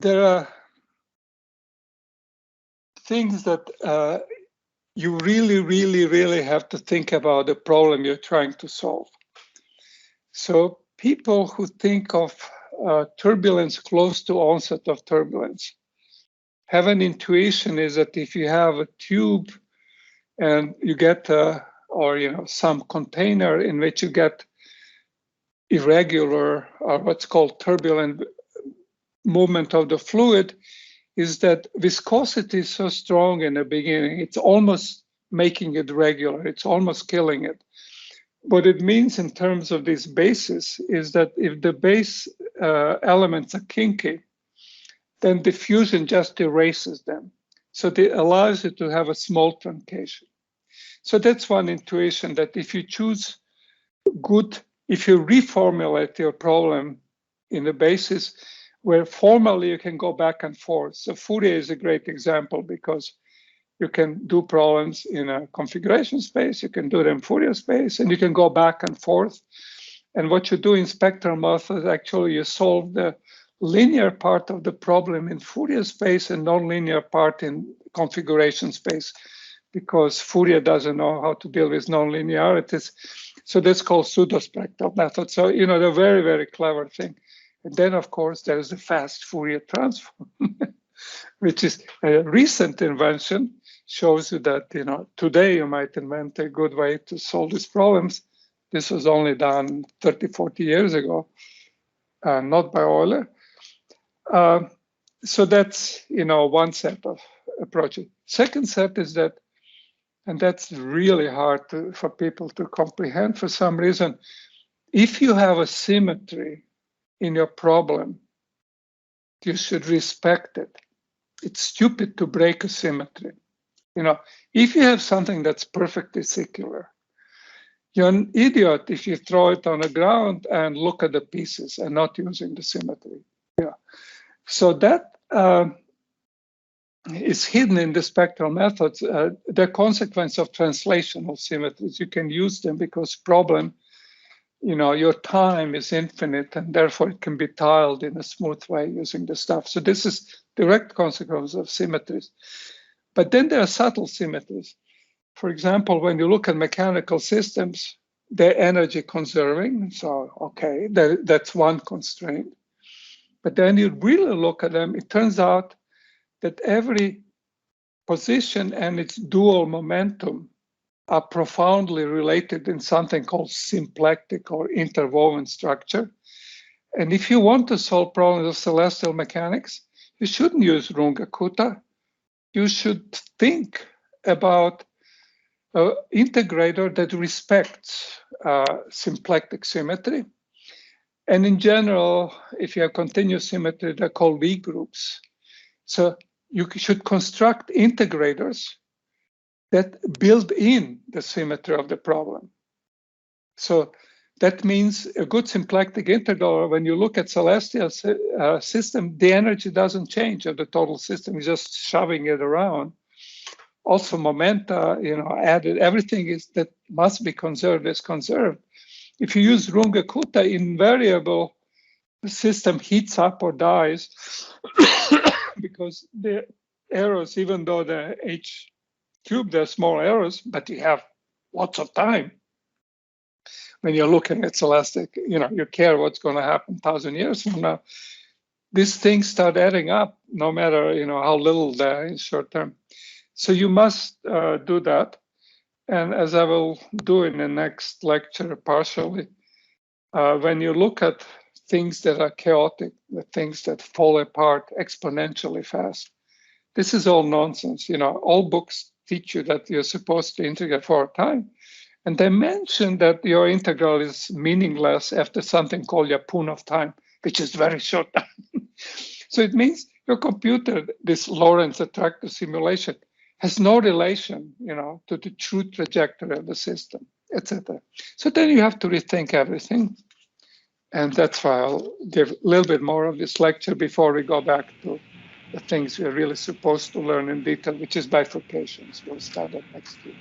there are things that you really have to think about the problem you're trying to solve. So people who think of turbulence close to onset of turbulence have an intuition is that if you have a tube and you get some container in which you get irregular or what's called turbulent movement of the fluid, is that viscosity is so strong in the beginning, it's almost making it regular, it's almost killing it. What it means in terms of these bases is that if the base elements are kinky, then diffusion just erases them. So it allows you to have a small truncation. So that's one intuition, that if you choose if you reformulate your problem in the basis where formally you can go back and forth. So Fourier is a great example because you can do problems in a configuration space, you can do them in Fourier space, and you can go back and forth. And what you do in spectral methods, actually you solve the linear part of the problem in Fourier space and nonlinear part in configuration space, because Fourier doesn't know how to deal with nonlinearities. So that's called pseudospectral method. So, they're very clever thing. And then, of course, there's the fast Fourier transform, which is a recent invention, shows you that, today you might invent a good way to solve these problems. This was only done 30, 40 years ago, not by Euler. So that's, one set of approaches. Second set is that, and that's really hard for people to comprehend for some reason, if you have a symmetry in your problem, you should respect it. It's stupid to break a symmetry. If you have something that's perfectly circular, you're an idiot if you throw it on the ground and look at the pieces and not using the symmetry. Yeah. So that is hidden in the spectral methods. The consequence of translational symmetries, you can use them because problem, your time is infinite and therefore it can be tiled in a smooth way using the stuff. So this is direct consequence of symmetries. But then there are subtle symmetries. For example, when you look at mechanical systems, they're energy conserving. So, okay, that's one constraint. But then you really look at them, it turns out that every position and its dual momentum are profoundly related in something called symplectic or interwoven structure. And if you want to solve problems of celestial mechanics, you shouldn't use Runge-Kutta. You should think about an integrator that respects symplectic symmetry. And in general, if you have continuous symmetry, they're called Lie groups. So you should construct integrators that build in the symmetry of the problem. So that means a good symplectic integral, when you look at celestial system, the energy doesn't change of the total system, it's just shoving it around. Also momenta, added, everything is that must be conserved is conserved. If you use Runge-Kutta, invariable, the system heats up or dies because the errors, even though the H cube, they're small errors, but you have lots of time. When you're looking at celestic, you care what's going to happen 1,000 years from now. These things start adding up, no matter how little they're in short term. So you must do that. And as I will do in the next lecture partially, when you look at things that are chaotic, the things that fall apart exponentially fast, this is all nonsense. All books teach you that you're supposed to integrate for a time. And they mention that your integral is meaningless after something called Yapun of time, which is very short time. So it means your computer, this Lorentz attractor simulation, has no relation, to the true trajectory of the system, etc. So then you have to rethink everything. And that's why I'll give a little bit more of this lecture before we go back to the things we're really supposed to learn in detail, which is bifurcations. We'll start that next week.